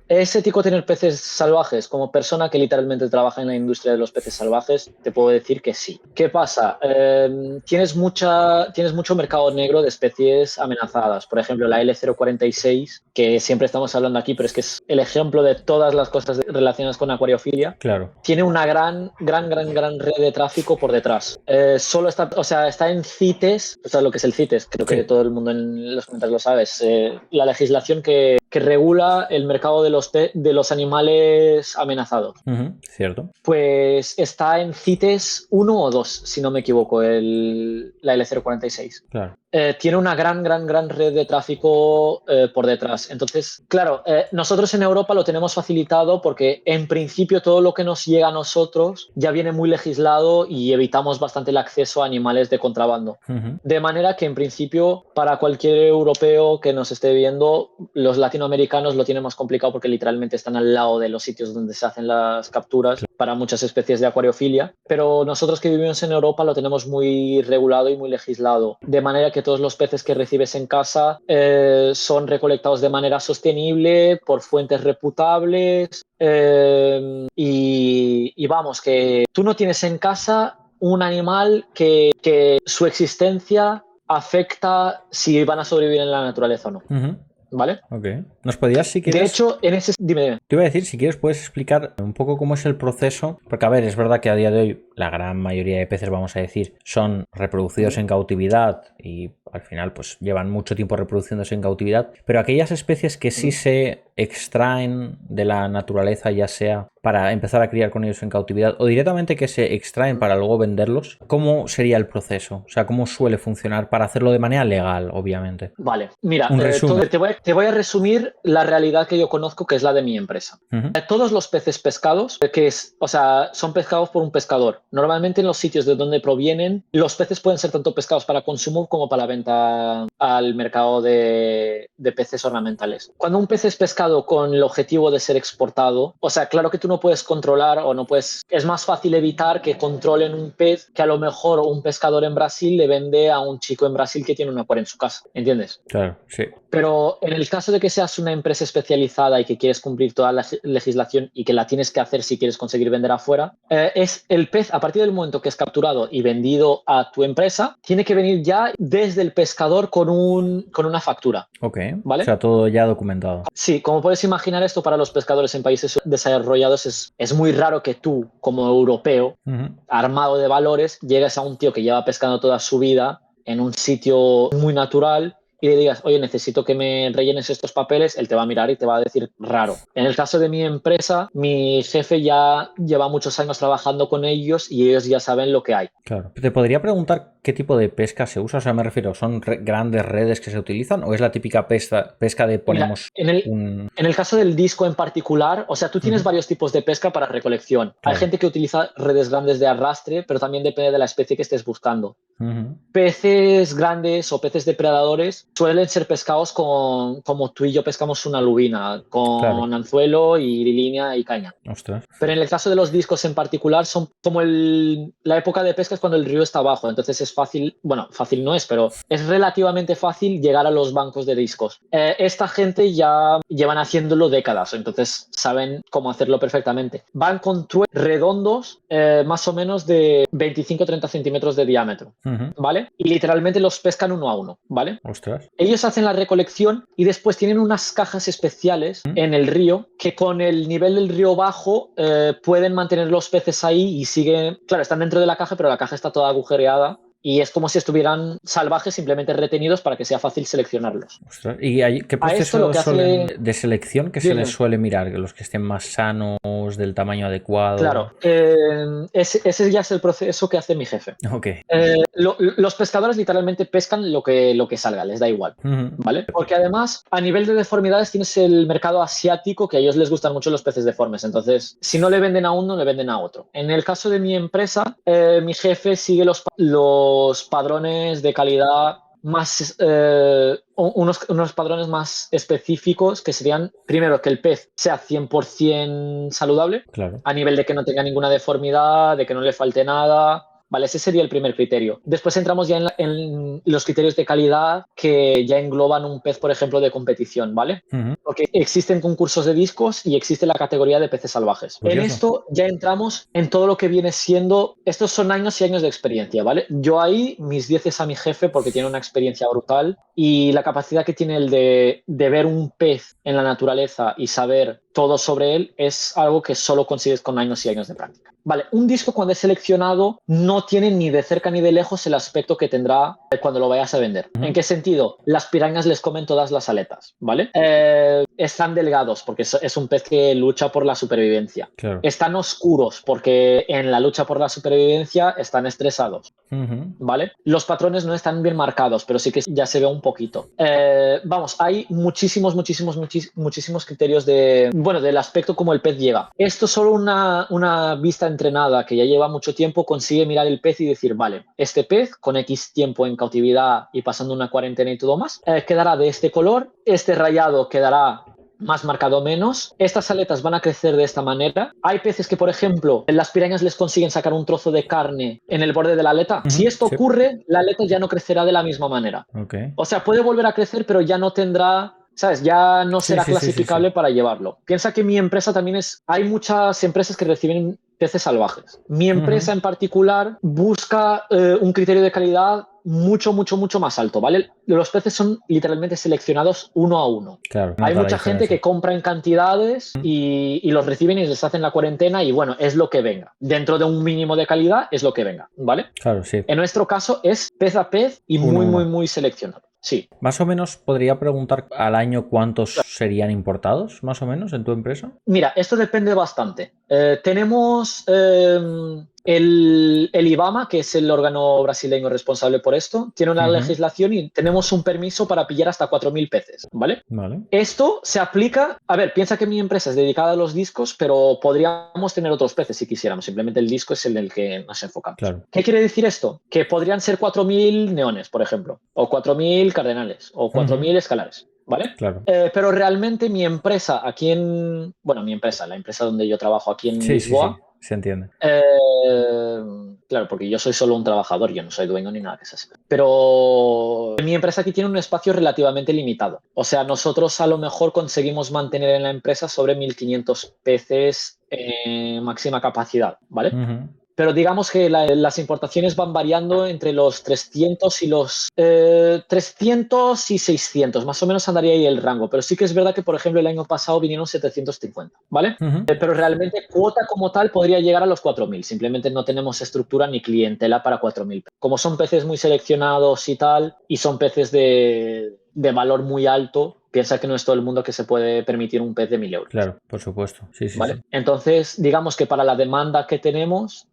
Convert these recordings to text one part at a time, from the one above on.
Es ético tener peces salvajes. Como persona que literalmente trabaja en la industria de los peces salvajes, te puedo decir que sí. ¿Qué pasa? Tienes mucho mercado negro de especies amenazadas. Por ejemplo, la L046, que siempre estamos hablando aquí, pero es que es el ejemplo de todas las cosas relacionadas con acuariofilia. Claro. Tiene una gran red de tráfico por detrás. Solo está, o sea, está en CITES, o sea, lo que es el CITES, creo que Sí. todo el mundo en los comentarios lo sabe, es la legislación que regula el mercado de los animales amenazados. Cierto. Pues está en CITES 1 o 2, si no me equivoco, la L046. Claro. Tiene una gran red de tráfico por detrás. Entonces, claro, nosotros en Europa lo tenemos facilitado porque en principio todo lo que nos llega a nosotros ya viene muy legislado y evitamos bastante el acceso a animales de contrabando. De manera que en principio para cualquier europeo que nos esté viendo, los latinoamericanos lo tienen más complicado porque literalmente están al lado de los sitios donde se hacen las capturas para muchas especies de acuariofilia, pero nosotros que vivimos en Europa lo tenemos muy regulado y muy legislado, de manera que todos los peces que recibes en casa son recolectados de manera sostenible por fuentes reputables y vamos, que tú no tienes en casa un animal que su existencia afecta si van a sobrevivir en la naturaleza o no, ¿vale? Ok. ¿Nos podías, si De quieres, hecho, en ese... Dime. te iba a decir, si quieres, puedes explicar un poco cómo es el proceso? Porque, a ver, es verdad que a día de hoy la gran mayoría de peces, vamos a decir, son reproducidos en cautividad y al final pues llevan mucho tiempo reproduciéndose en cautividad, pero aquellas especies que sí se extraen de la naturaleza, ya sea para empezar a criar con ellos en cautividad o directamente que se extraen para luego venderlos, ¿cómo sería el proceso? O sea, ¿cómo suele funcionar para hacerlo de manera legal, obviamente? Vale, mira, Un resumen. te voy a resumir la realidad que yo conozco, que es la de mi empresa. Todos los peces pescados, o sea, son pescados por un pescador. Normalmente en los sitios de donde provienen, los peces pueden ser tanto pescados para consumo como para venta al mercado de peces ornamentales. Cuando un pez es pescado con el objetivo de ser exportado, o sea, claro que tú no puedes controlar o no puedes, es más fácil evitar que controlen un pez que a lo mejor un pescador en Brasil le vende a un chico en Brasil que tiene un acuario en su casa, ¿entiendes? Claro, sí. Pero en el caso de que seas una empresa especializada y que quieres cumplir toda la legislación y que la tienes que hacer si quieres conseguir vender afuera, es el pez, a partir del momento que es capturado y vendido a tu empresa, tiene que venir ya desde el pescador con una factura. Ok. O ¿Vale? sea, todo ya documentado. Sí, como puedes imaginar, esto para los pescadores en países desarrollados es muy raro que tú, como europeo, armado de valores, llegues a un tío que lleva pescando toda su vida en un sitio muy natural y le digas, oye, necesito que me rellenes estos papeles, él te va a mirar y te va a decir raro. En el caso de mi empresa, mi jefe ya lleva muchos años trabajando con ellos y ellos ya saben lo que hay. Claro. ¿Te podría preguntar qué tipo de pesca se usa? O sea, me refiero, ¿son grandes redes que se utilizan o es la típica pesca de Mira, ponemos un... en el caso del disco en particular, o sea, tú tienes varios tipos de pesca para recolección. Hay Claro. gente que utiliza redes grandes de arrastre, pero también depende de la especie que estés buscando. Peces grandes o peces depredadores suelen ser pescados como tú y yo pescamos una lubina, Claro. con anzuelo y línea y caña. Ostras. Pero en el caso de los discos en particular, son como la época de pesca es cuando el río está abajo, entonces es fácil, bueno, fácil no es, pero es relativamente fácil llegar a los bancos de discos. Esta gente ya llevan haciéndolo décadas, entonces saben cómo hacerlo perfectamente. Van con redondos más o menos de 25-30 centímetros de diámetro, ¿vale? Y literalmente los pescan uno a uno, ¿vale? Ostras. Ellos hacen la recolección y después tienen unas cajas especiales en el río que con el nivel del río bajo pueden mantener los peces ahí y siguen, claro, están dentro de la caja, pero la caja está toda agujereada y es como si estuvieran salvajes simplemente retenidos para que sea fácil seleccionarlos. Ostras. ¿Y qué A esto lo procesos que suelen hace... de selección que se les Dime. suele mirar? Que los que estén más sanos, del tamaño adecuado. Claro, ese ya es el proceso que hace mi jefe. Ok. Los pescadores literalmente pescan lo que salga, les da igual, ¿vale? Porque además, a nivel de deformidades, tienes el mercado asiático, que a ellos les gustan mucho los peces deformes. Entonces, si no le venden a uno, le venden a otro. En el caso de mi empresa, mi jefe sigue los padrones de calidad más unos padrones más específicos que serían, primero, que el pez sea 100% saludable, Claro. a nivel de que no tenga ninguna deformidad, de que no le falte nada, Vale, ese sería el primer criterio. Después entramos ya en los criterios de calidad que ya engloban un pez, por ejemplo, de competición, ¿vale? Porque existen concursos de discos y existe la categoría de peces salvajes. Curioso. En esto ya entramos en todo lo que viene siendo... Estos son años y años de experiencia, ¿vale? Yo ahí mis 10 es a mi jefe porque tiene una experiencia brutal y la capacidad que tiene el de ver un pez en la naturaleza y saber todo sobre él es algo que solo consigues con años y años de práctica. Vale, un disco cuando es seleccionado no tiene ni de cerca ni de lejos el aspecto que tendrá cuando lo vayas a vender. ¿En qué sentido? Las pirañas les comen todas las aletas, ¿vale? Están delgados porque es un pez que lucha por la supervivencia. Claro. Están oscuros porque en la lucha por la supervivencia están estresados, ¿vale? Los patrones no están bien marcados, pero sí que ya se ve un poquito. Vamos, hay muchísimos criterios del aspecto como el pez llega. Esto solo una vista entrenada que ya lleva mucho tiempo consigue mirar el pez y decir, vale, este pez con X tiempo en cautividad y pasando una cuarentena y todo más, quedará de este color, este rayado quedará más marcado menos, estas aletas van a crecer de esta manera. Hay peces que, por ejemplo, las pirañas les consiguen sacar un trozo de carne en el borde de la aleta. Si esto ocurre, la aleta ya no crecerá de la misma manera. O sea, puede volver a crecer, pero ya no tendrá... ¿Sabes? Ya no será clasificable para llevarlo. Piensa que mi empresa también hay muchas empresas que reciben peces salvajes. Mi empresa en particular busca un criterio de calidad mucho más alto, ¿vale? Los peces son literalmente seleccionados uno a uno. Claro, hay mucha gente que compra en cantidades y los reciben y les hacen la cuarentena y bueno, es lo que venga. Dentro de un mínimo de calidad es lo que venga, ¿vale? Claro, sí. En nuestro caso es pez a pez y muy seleccionado. Sí. Más o menos, podría preguntar al año cuántos serían importados, más o menos, en tu empresa. Mira, esto depende bastante. Tenemos el IBAMA, que es el órgano brasileño responsable por esto, tiene una legislación y tenemos un permiso para pillar hasta 4.000 peces, ¿vale? Esto se aplica... A ver, piensa que mi empresa es dedicada a los discos, pero podríamos tener otros peces si quisiéramos. Simplemente el disco es el que nos enfocamos. Claro. ¿Qué quiere decir esto? Que podrían ser 4.000 neones, por ejemplo, o 4.000 cardenales, o 4.000 escalares. ¿Vale? Claro. Pero realmente mi empresa aquí la empresa donde yo trabajo aquí en Lisboa. Sí, se entiende. Claro, porque yo soy solo un trabajador, yo no soy dueño ni nada que sea así. Pero mi empresa aquí tiene un espacio relativamente limitado. O sea, nosotros a lo mejor conseguimos mantener en la empresa sobre 1.500 peces máxima capacidad, ¿vale? Pero digamos que las importaciones van variando entre los 300 y los 300 y 600, más o menos andaría ahí el rango. Pero sí que es verdad que, por ejemplo, el año pasado vinieron 750, ¿vale? Pero realmente cuota como tal podría llegar a los 4.000. Simplemente no tenemos estructura ni clientela para 4.000. Como son peces muy seleccionados y tal, y son peces de valor muy alto, piensa que no es todo el mundo que se puede permitir un pez de 1.000 euros. Claro, por supuesto. Sí. Entonces, digamos que para la demanda que tenemos,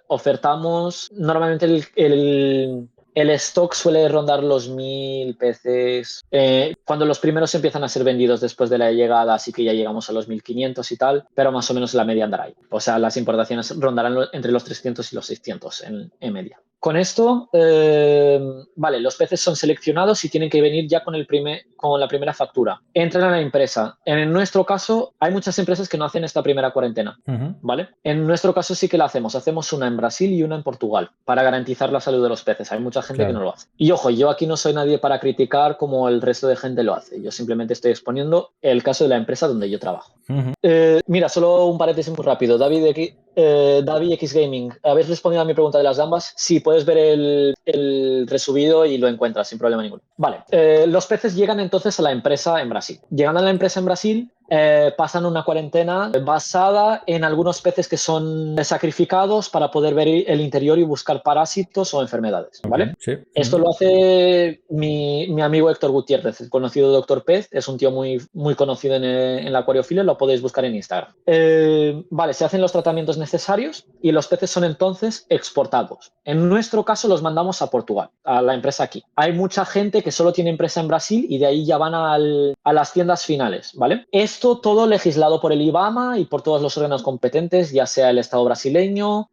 ofertamos normalmente el stock suele rondar los 1.000 peces. Cuando los primeros empiezan a ser vendidos después de la llegada, así que ya llegamos a los 1.500 y tal, pero más o menos la media andará ahí. O sea, las importaciones rondarán entre los 300 y los 600 en media. Con esto, vale, los peces son seleccionados y tienen que venir ya con la primera factura. Entran a la empresa. En nuestro caso, hay muchas empresas que no hacen esta primera cuarentena, ¿vale? En nuestro caso sí que la hacemos. Hacemos una en Brasil y una en Portugal para garantizar la salud de los peces. Hay mucha gente que no lo hace. Y ojo, yo aquí no soy nadie para criticar como el resto de gente lo hace. Yo simplemente estoy exponiendo el caso de la empresa donde yo trabajo. Mira, solo un paréntesis muy rápido. David X Gaming, ¿habéis respondido a mi pregunta de las gambas? Sí, puedes ver el resubido y lo encuentras sin problema ninguno. Vale, los peces llegan entonces a la empresa en Brasil. Llegando a la empresa en Brasil, pasan una cuarentena basada en algunos peces que son sacrificados para poder ver el interior y buscar parásitos o enfermedades, ¿vale? Sí. Esto lo hace mi amigo Héctor Gutiérrez, el conocido Doctor Pez. Es un tío muy conocido en la acuariofilia, lo podéis buscar en Instagram. Vale, se hacen los tratamientos necesarios y los peces son entonces exportados. En nuestro caso los mandamos a Portugal, a la empresa aquí. Hay mucha gente que solo tiene empresa en Brasil y de ahí ya van a las tiendas finales, ¿vale? Esto todo legislado por el IBAMA y por todos los órganos competentes, ya sea el Estado brasileño,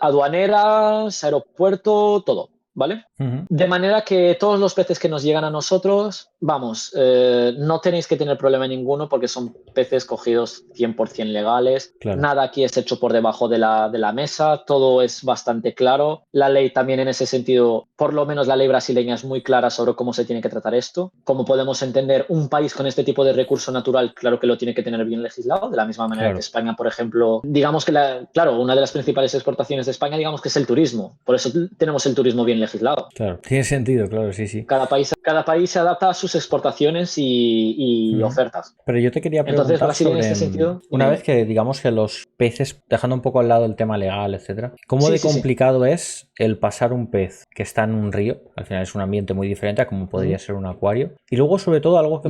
aduaneras, aeropuerto, todo. ¿vale? Ujú. De manera que todos los peces que nos llegan a nosotros, vamos, no tenéis que tener problema ninguno porque son peces cogidos 100% legales. Claro. Nada aquí es hecho por debajo de la mesa, todo es bastante claro. La ley también en ese sentido, por lo menos la ley brasileña es muy clara sobre cómo se tiene que tratar esto. Como podemos entender, un país con este tipo de recurso natural, claro que lo tiene que tener bien legislado, de la misma manera Claro. que España, por ejemplo, digamos que, claro, una de las principales exportaciones de España, digamos que es el turismo. Por eso tenemos el turismo bien legislado. Claro, tiene sentido, claro, sí, sí. Cada país se adapta a sus exportaciones y Ujú. ofertas. Pero yo te quería Entonces, preguntar Brasil en sobre, este sentido, dime, una vez dime. que digamos que los peces, dejando un poco al lado el tema legal, etcétera, ¿cómo Sí, de sí, sí. complicado es el pasar un pez que está en un río? Al final es un ambiente muy diferente a como podría Ujú, ser un acuario. Y luego, sobre todo, algo ujú.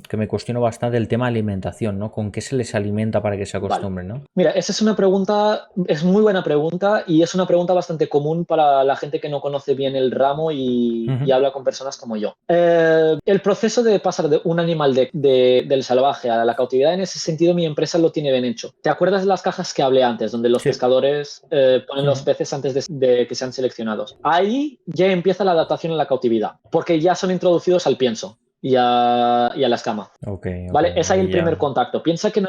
que me cuestiono bastante, el tema alimentación, ¿no? ¿Con qué se les alimenta para que se Vale. acostumbren, ¿no? Mira, esa es una pregunta, es muy buena pregunta y es una pregunta bastante común para la gente que no conoce bien el ramo y Ujú. habla con personas como yo. El proceso de pasar de un animal del salvaje a la cautividad, en ese sentido, mi empresa lo tiene bien hecho. ¿Te acuerdas de las cajas que hablé antes, donde los Sí. pescadores ponen los Ujú. peces antes de que sean seleccionados? Ahí ya empieza la adaptación a la cautividad, porque ya son introducidos al pienso y a la escama. Ok, ok, ¿Vale? Es ahí ahí el primer ya contacto. Piensa que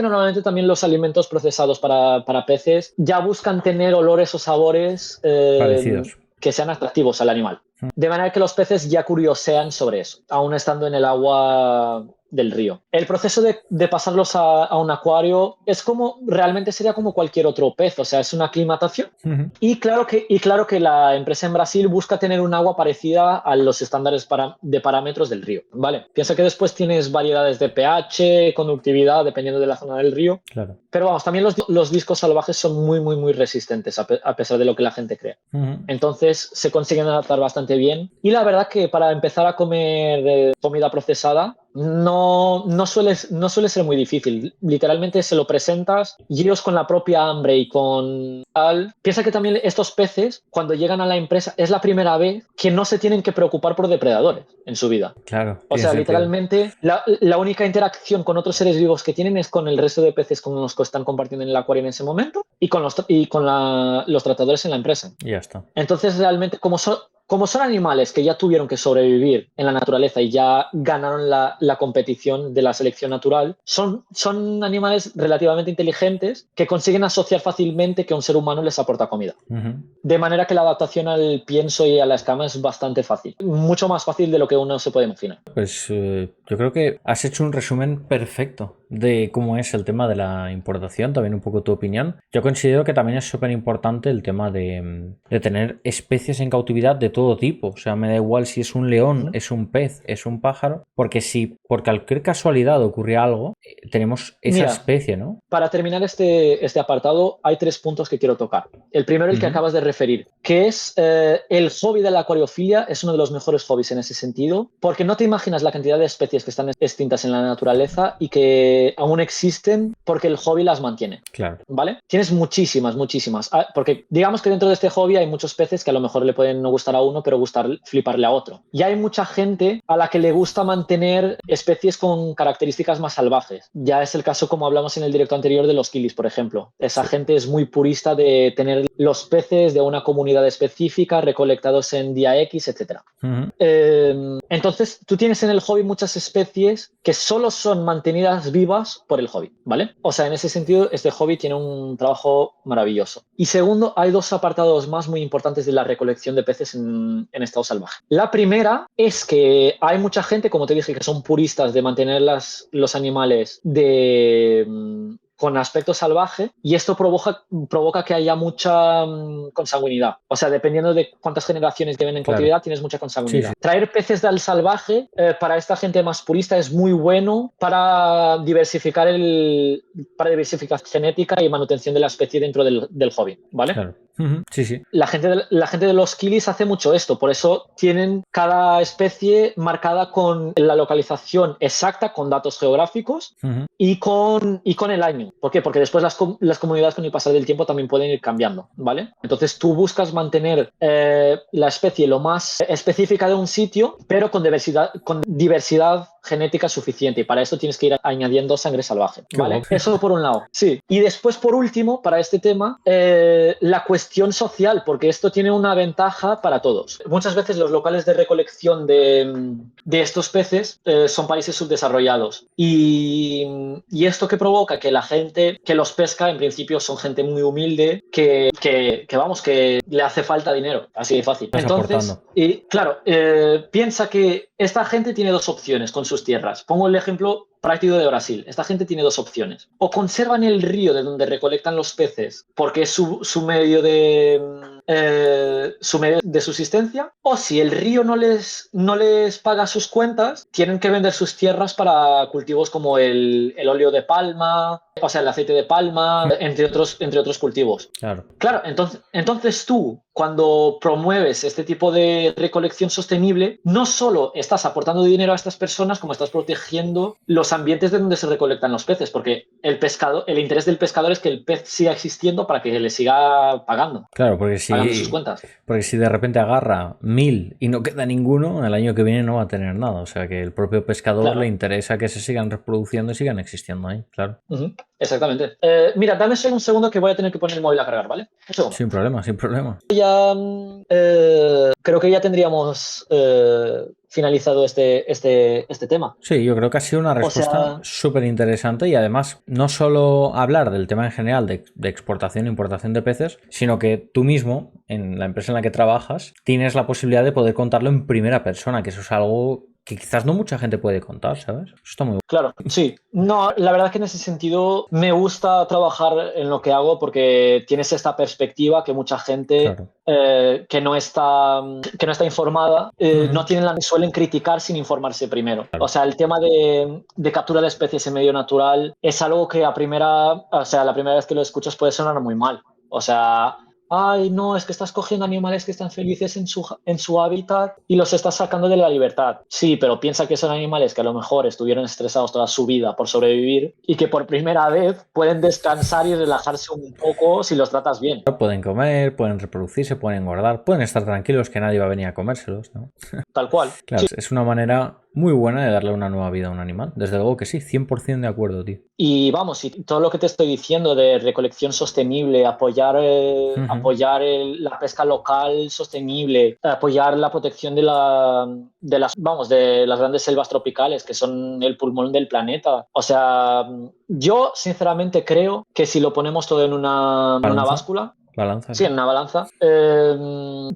normalmente también los alimentos procesados para peces ya buscan tener olores o sabores parecidos. que sean atractivos al animal. De manera que los peces ya curiosean sobre eso, aún estando en el agua del río. El proceso de pasarlos a un acuario es como, realmente sería como cualquier otro pez, o sea, es una aclimatación. Ujú. Y claro que la empresa en Brasil busca tener un agua parecida a los estándares de parámetros del río, ¿vale? Piensa que después tienes variedades de pH, conductividad, dependiendo de la zona del río. Claro. Pero vamos, también los discos salvajes son muy, muy, muy resistentes, a pesar de lo que la gente cree. Ujú. Entonces se consiguen adaptar bastante bien. Y la verdad que para empezar a comer comida procesada no suele ser muy difícil. Literalmente se lo presentas y ellos con la propia hambre y con tal. Piensa que también estos peces, cuando llegan a la empresa, es la primera vez que no se tienen que preocupar por depredadores en su vida. Claro, O tiene sea, sentido. literalmente la única interacción con otros seres vivos que tienen es con el resto de peces con los que están compartiendo en el acuario en ese momento y con los tratadores en la empresa. Y ya está. Entonces, realmente, como son animales que ya tuvieron que sobrevivir en la naturaleza y ya ganaron la competición de la selección natural, son animales relativamente inteligentes que consiguen asociar fácilmente que un ser humano les aporta comida. Ujú. De manera que la adaptación al pienso y a la escama es bastante fácil. Mucho más fácil de lo que uno se puede imaginar. Pues yo creo que has hecho un resumen perfecto de cómo es el tema de la importación, también un poco tu opinión. Yo considero que también es súper importante el tema de tener especies en cautividad de todo tipo. O sea, me da igual si es un león, Ujú. es un pez, es un pájaro, porque si por cualquier casualidad ocurre algo, tenemos esa Mira, especie, ¿no? para terminar este apartado, hay 3 puntos que quiero tocar. El primero, el que Ujú. acabas de referir, que es el hobby de la acuariofilia, es uno de los mejores hobbies en ese sentido, porque no te imaginas la cantidad de especies que están extintas en la naturaleza y que aún existen porque el hobby las mantiene. Claro. ¿Vale? Tienes muchísimas, muchísimas. Porque digamos que dentro de este hobby hay muchos peces que a lo mejor le pueden no gustar a uno, pero fliparle a otro. Y hay mucha gente a la que le gusta mantener especies con características más salvajes. Ya es el caso, como hablamos en el directo anterior, de los kilis, por ejemplo. Esa Sí. gente es muy purista de tener los peces de una comunidad específica, recolectados en día X, etc. Ujú. Entonces, tú tienes en el hobby muchas especies que solo son mantenidas vivas por el hobby, ¿vale? O sea, en ese sentido, este hobby tiene un trabajo maravilloso. Y segundo, hay 2 apartados más muy importantes de la recolección de peces en estado salvaje. La primera es que hay mucha gente, como te dije, que son puristas de mantener los animales con aspecto salvaje y esto provoca que haya mucha consanguinidad. O sea, dependiendo de cuántas generaciones lleven en Claro. cautividad, tienes mucha Sí, sí. consanguinidad. Traer peces del salvaje para esta gente más purista es muy bueno para diversificar genética y manutención de la especie dentro del hobby, ¿vale? Claro. Ujú. Sí, sí. La gente de los kilis hace mucho esto, por eso tienen cada especie marcada con la localización exacta, con datos geográficos Ujú. y con el año. ¿Por qué? Porque después las comunidades con el pasar del tiempo también pueden ir cambiando, ¿vale? Entonces tú buscas mantener la especie lo más específica de un sitio, pero con diversidad genética suficiente y para eso tienes que ir añadiendo sangre salvaje, ¿vale? Qué Eso por un lado, sí. Y después, por último, para este tema, la cuestión social, porque esto tiene una ventaja para todos. Muchas veces los locales de recolección de estos peces son países subdesarrollados y esto que provoca que la gente que los pesca en principio son gente muy humilde que vamos, que le hace falta dinero, así de fácil. Estás Entonces, aportando. y claro, piensa que esta gente tiene dos opciones con sus tierras. Pongo el ejemplo práctico de Brasil. Esta gente tiene dos opciones. O conservan el río de donde recolectan los peces porque es su medio de subsistencia, o si el río no les paga sus cuentas, tienen que vender sus tierras para cultivos como el óleo de palma, o sea, el aceite de palma, entre otros cultivos. Claro, entonces tú, cuando promueves este tipo de recolección sostenible, no solo estás aportando dinero a estas personas, como estás protegiendo los ambientes de donde se recolectan los peces, porque el interés del pescador es que el pez siga existiendo para que le siga pagando. Claro, Pagando sus cuentas. Porque si de repente agarra 1000 y no queda ninguno, el año que viene no va a tener nada. O sea que el propio pescador le interesa que se sigan reproduciendo y sigan existiendo ahí, claro. Exactamente. Mira, dame solo un segundo que voy a tener que poner el móvil a cargar, ¿vale? Un segundo. Sin problema, sin problema. Ya creo que ya tendríamos finalizado este tema. Sí, yo creo que ha sido una respuesta súper interesante y además no solo hablar del tema en general de exportación e importación de peces, sino que tú mismo, en la empresa en la que trabajas, tienes la posibilidad de poder contarlo en primera persona, que eso es algo que quizás no mucha gente puede contar, ¿sabes? Eso está muy bueno. Claro, sí. No, la verdad es que en ese sentido me gusta trabajar en lo que hago porque tienes esta perspectiva que mucha gente que no está informada suelen criticar sin informarse primero. O sea, el tema de captura de especies en medio natural es algo que la primera vez que lo escuchas puede sonar muy mal. O sea, ay, no, es que estás cogiendo animales que están felices en su hábitat y los estás sacando de la libertad. Sí, pero piensa que son animales que a lo mejor estuvieron estresados toda su vida por sobrevivir y que por primera vez pueden descansar y relajarse un poco si los tratas bien. Pueden comer, pueden reproducirse, pueden engordar, pueden estar tranquilos que nadie va a venir a comérselos, ¿no? Tal cual. Claro, sí. Es una manera muy buena de darle una nueva vida a un animal. Desde luego que sí, 100% de acuerdo, tío. Y vamos, y todo lo que te estoy diciendo de recolección sostenible, apoyar la pesca local sostenible, apoyar la protección de las grandes selvas tropicales que son el pulmón del planeta. O sea, yo sinceramente creo que si lo ponemos todo en una báscula, sí, en una balanza,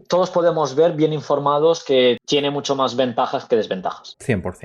todos podemos ver bien informados que tiene mucho más ventajas que desventajas. 100%.